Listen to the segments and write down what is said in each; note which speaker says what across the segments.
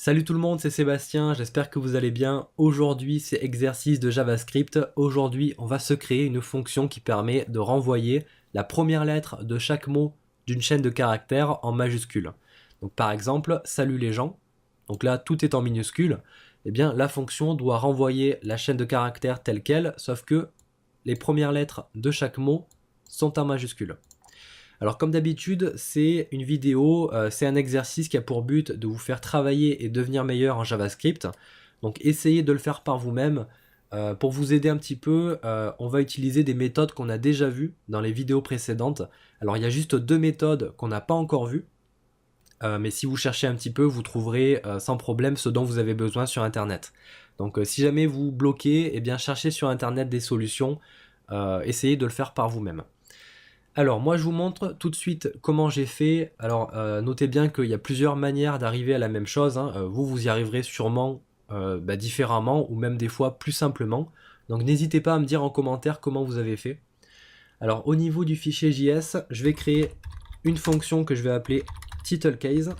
Speaker 1: Salut tout le monde, c'est Sébastien, j'espère que vous allez bien. Aujourd'hui, c'est exercice de JavaScript. Aujourd'hui, on va se créer une fonction qui permet de renvoyer la première lettre de chaque mot d'une chaîne de caractères en majuscule. Donc par exemple, salut les gens. Donc là, tout est en minuscule. Eh bien, la fonction doit renvoyer la chaîne de caractères telle quelle, sauf que les premières lettres de chaque mot sont en majuscule. Alors comme d'habitude, c'est une vidéo, c'est un exercice qui a pour but de vous faire travailler et devenir meilleur en JavaScript. Donc essayez de le faire par vous-même. Pour vous aider un petit peu, on va utiliser des méthodes qu'on a déjà vues dans les vidéos précédentes. Alors il y a juste deux méthodes qu'on n'a pas encore vues. Mais si vous cherchez un petit peu, vous trouverez sans problème ce dont vous avez besoin sur Internet. Donc si jamais vous bloquez, eh bien cherchez sur Internet des solutions. Essayez de le faire par vous-même. Alors moi je vous montre tout de suite comment j'ai fait. Alors notez bien qu'il y a plusieurs manières d'arriver à la même chose, hein. Vous y arriverez sûrement différemment ou même des fois plus simplement. Donc n'hésitez pas à me dire en commentaire comment vous avez fait. Alors au niveau du fichier JS, je vais créer une fonction que je vais appeler TitleCase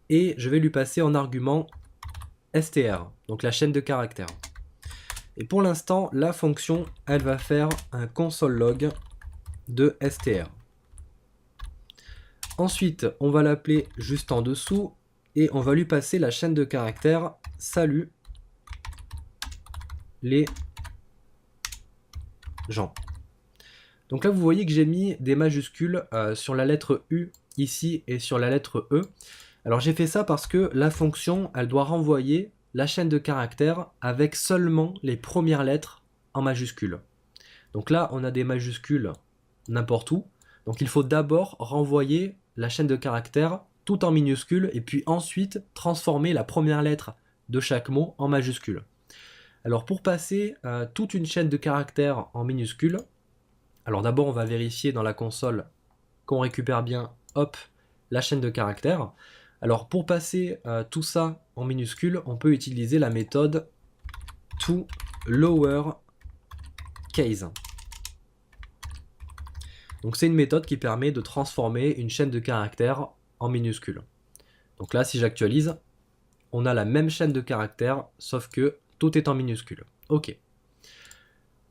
Speaker 1: et je vais lui passer en argument str, donc la chaîne de caractères. Et pour l'instant, la fonction, elle va faire un console log de str. Ensuite, on va l'appeler juste en dessous et on va lui passer la chaîne de caractères salut les gens. Donc là, vous voyez que j'ai mis des majuscules sur la lettre U ici et sur la lettre E. Alors j'ai fait ça parce que la fonction, elle doit renvoyer la chaîne de caractères avec seulement les premières lettres en majuscules. Donc là, on a des majuscules n'importe où. Donc il faut d'abord renvoyer la chaîne de caractères tout en minuscules et puis ensuite transformer la première lettre de chaque mot en majuscule. Alors pour passer toute une chaîne de caractères en minuscules, alors d'abord on va vérifier dans la console qu'on récupère bien la chaîne de caractères. Alors pour passer tout ça en minuscules, on peut utiliser la méthode toLowerCase. Donc c'est une méthode qui permet de transformer une chaîne de caractères en minuscules. Donc là, si j'actualise, on a la même chaîne de caractères, sauf que tout est en minuscules. Ok.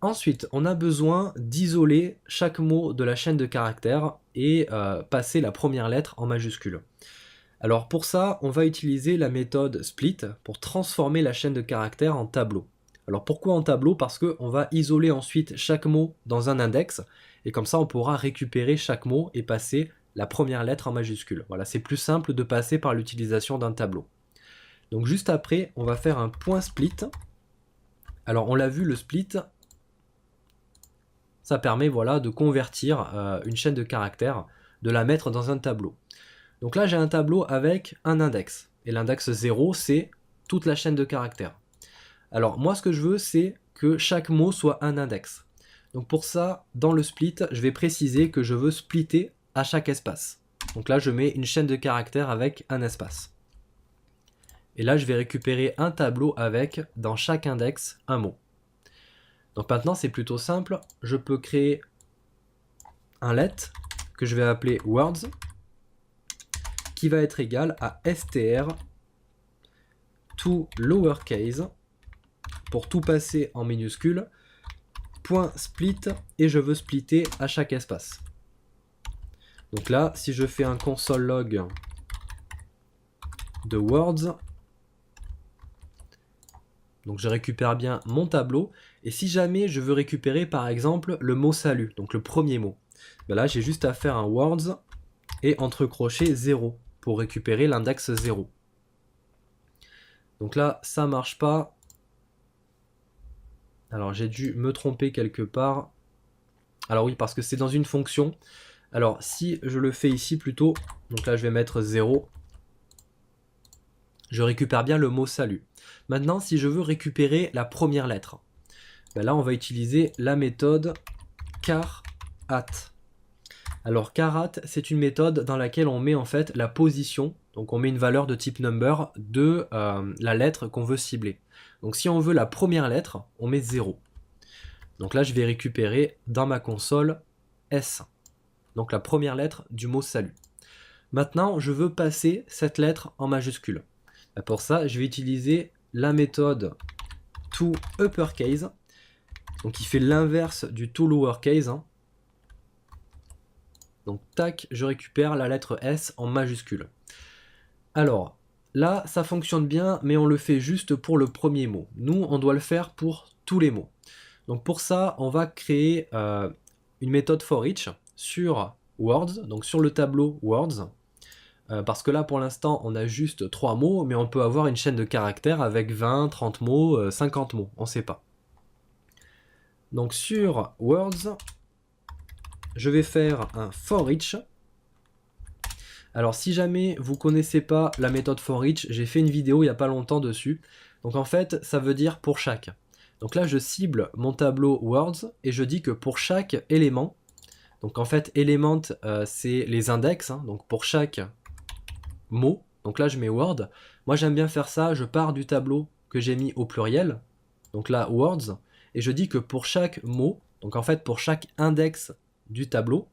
Speaker 1: Ensuite, on a besoin d'isoler chaque mot de la chaîne de caractères et passer la première lettre en majuscule. Alors pour ça, on va utiliser la méthode split pour transformer la chaîne de caractères en tableau. Alors pourquoi en tableau? Parce qu'on va isoler ensuite chaque mot dans un index, et comme ça on pourra récupérer chaque mot et passer la première lettre en majuscule. Voilà, c'est plus simple de passer par l'utilisation d'un tableau. Donc juste après, on va faire un point split. Alors on l'a vu, le split, ça permet voilà, de convertir une chaîne de caractères, de la mettre dans un tableau. Donc là j'ai un tableau avec un index, et l'index 0 c'est toute la chaîne de caractères. Alors moi ce que je veux c'est que chaque mot soit un index. Donc pour ça, dans le split, je vais préciser que je veux splitter à chaque espace. Donc là je mets une chaîne de caractères avec un espace. Et là je vais récupérer un tableau avec, dans chaque index, un mot. Donc maintenant c'est plutôt simple, je peux créer un let que je vais appeler words, qui va être égal à str toLowerCase, pour tout passer en minuscule, point split, et je veux splitter à chaque espace. Donc là, si je fais un console log de words, donc je récupère bien mon tableau, et si jamais je veux récupérer par exemple le mot salut, donc le premier mot, ben là j'ai juste à faire un words et entre crochets 0 pour récupérer l'index 0. Donc là ça marche pas. Alors j'ai dû me tromper quelque part. Alors oui, parce que c'est dans une fonction. Alors si je le fais ici plutôt, donc là je vais mettre 0, je récupère bien le mot salut. Maintenant si je veux récupérer la première lettre, ben là on va utiliser la méthode char@. Alors char@ c'est une méthode dans laquelle on met en fait la position, donc on met une valeur de type number de la lettre qu'on veut cibler. Donc si on veut la première lettre, on met 0. Donc là je vais récupérer dans ma console S, donc la première lettre du mot salut. Maintenant je veux passer cette lettre en majuscule. Pour ça, je vais utiliser la méthode toUppercase, donc qui fait l'inverse du toLowercase. Hein. Donc tac, je récupère la lettre S en majuscule. Alors, là, ça fonctionne bien, mais on le fait juste pour le premier mot. Nous, on doit le faire pour tous les mots. Donc pour ça, on va créer une méthode forEach sur Words, donc sur le tableau Words. Parce que là, pour l'instant, on a juste 3 mots, mais on peut avoir une chaîne de caractères avec 20, 30 mots, 50 mots, on ne sait pas. Donc sur Words, je vais faire un forEach. Alors si jamais vous ne connaissez pas la méthode forEach, j'ai fait une vidéo il n'y a pas longtemps dessus. Donc en fait, ça veut dire pour chaque. Donc là, je cible mon tableau Words et je dis que pour chaque élément, donc en fait, élément, c'est les index, hein, donc pour chaque mot, donc là je mets Word. Moi j'aime bien faire ça, je pars du tableau que j'ai mis au pluriel, donc là Words, et je dis que pour chaque mot, donc en fait pour chaque index du tableau,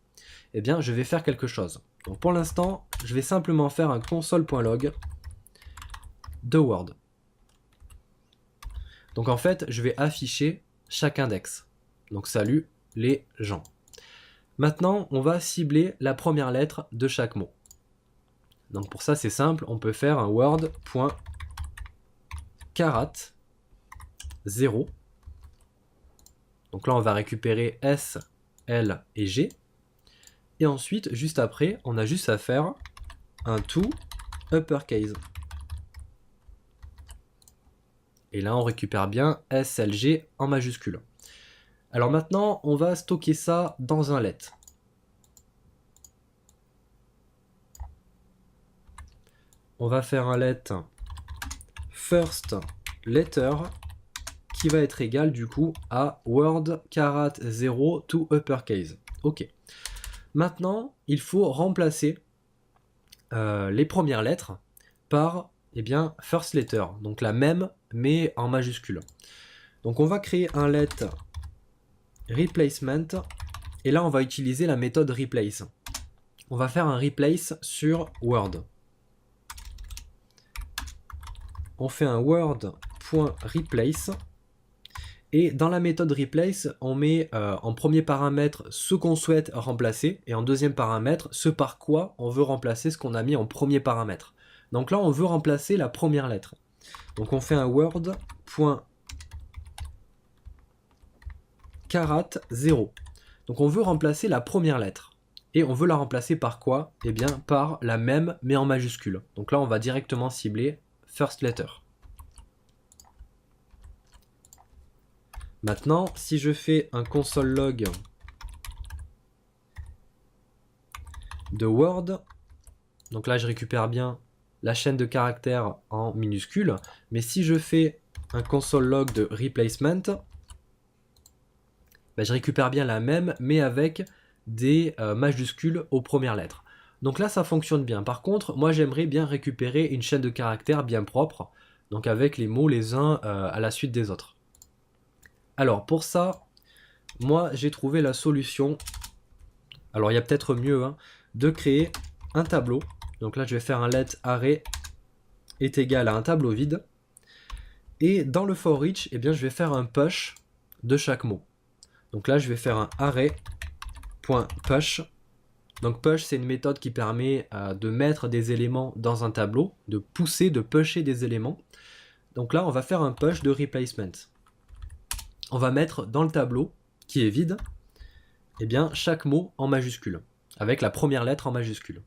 Speaker 1: eh bien je vais faire quelque chose. Donc pour l'instant, je vais simplement faire un console.log de Word. Donc en fait, je vais afficher chaque index. Donc salut les gens. Maintenant, on va cibler la première lettre de chaque mot. Donc pour ça, c'est simple, on peut faire un word.carat 0. Donc là, on va récupérer S, L et G. Et ensuite, juste après, on a juste à faire un toUppercase. Et là, on récupère bien S, L, G en majuscule. Alors maintenant, on va stocker ça dans un let. On va faire un let first letter qui va être égal du coup à word carat 0 toUppercase. Ok. Maintenant, il faut remplacer les premières lettres par first letter, donc la même mais en majuscule. Donc on va créer un let replacement et là on va utiliser la méthode replace. On va faire un replace sur Word. On fait un word.replace et dans la méthode replace, on met en premier paramètre ce qu'on souhaite remplacer et en deuxième paramètre ce par quoi on veut remplacer ce qu'on a mis en premier paramètre. Donc là, on veut remplacer la première lettre. Donc on fait un word.carat 0. Donc on veut remplacer la première lettre. Et on veut la remplacer par quoi? Eh bien par la même mais en majuscule. Donc là, on va directement cibler first letter. Maintenant, si je fais un console log de Word, donc là je récupère bien la chaîne de caractères en minuscule, mais si je fais un console log de replacement, je récupère bien la même, mais avec des majuscules aux premières lettres. Donc là ça fonctionne bien. Par contre, moi j'aimerais bien récupérer une chaîne de caractères bien propre, donc avec les mots les uns à la suite des autres. Alors pour ça, moi j'ai trouvé la solution, alors il y a peut-être mieux, hein, de créer un tableau. Donc là je vais faire un let array est égal à un tableau vide. Et dans le forEach, je vais faire un push de chaque mot. Donc là je vais faire un array.push. Donc push c'est une méthode qui permet de mettre des éléments dans un tableau, de pousser, de pusher des éléments. Donc là on va faire un push de replacement. On va mettre dans le tableau, qui est vide, chaque mot en majuscule, avec la première lettre en majuscule.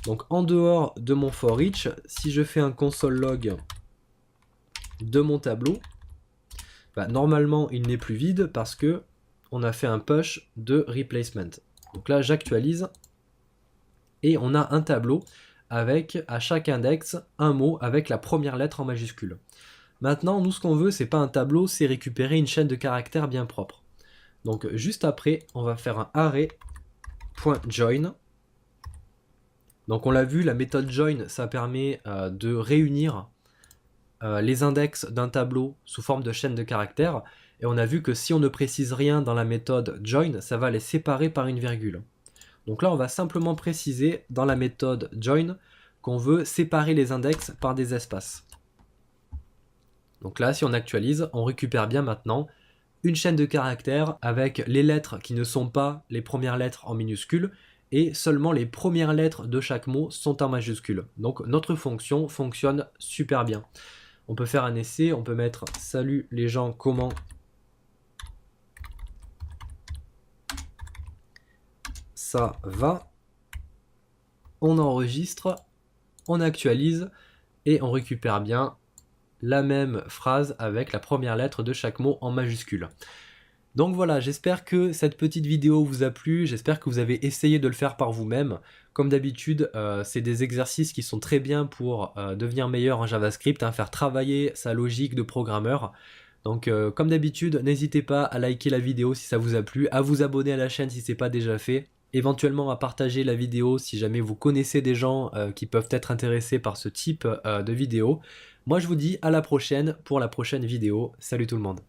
Speaker 1: Donc en dehors de mon forEach, si je fais un console log de mon tableau, normalement il n'est plus vide parce que on a fait un push de replacement. Donc là j'actualise et on a un tableau avec à chaque index un mot avec la première lettre en majuscule. Maintenant, nous, ce qu'on veut, c'est pas un tableau, c'est récupérer une chaîne de caractères bien propre. Donc, juste après, on va faire un array.join. Donc, on l'a vu, la méthode join, ça permet de réunir les index d'un tableau sous forme de chaîne de caractères. Et on a vu que si on ne précise rien dans la méthode join, ça va les séparer par une virgule. Donc là, on va simplement préciser dans la méthode join qu'on veut séparer les index par des espaces. Donc là, si on actualise, on récupère bien maintenant une chaîne de caractères avec les lettres qui ne sont pas les premières lettres en minuscules et seulement les premières lettres de chaque mot sont en majuscules. Donc notre fonction fonctionne super bien. On peut faire un essai, on peut mettre « Salut les gens, comment ça va ?» On enregistre, on actualise et on récupère bien la même phrase avec la première lettre de chaque mot en majuscule. Donc voilà, j'espère que cette petite vidéo vous a plu, j'espère que vous avez essayé de le faire par vous-même. Comme d'habitude, c'est des exercices qui sont très bien pour devenir meilleur en JavaScript, faire travailler sa logique de programmeur. Donc comme d'habitude, n'hésitez pas à liker la vidéo si ça vous a plu, à vous abonner à la chaîne si ce n'est pas déjà fait, éventuellement à partager la vidéo si jamais vous connaissez des gens qui peuvent être intéressés par ce type de vidéo. Moi je vous dis à la prochaine pour la prochaine vidéo. Salut tout le monde.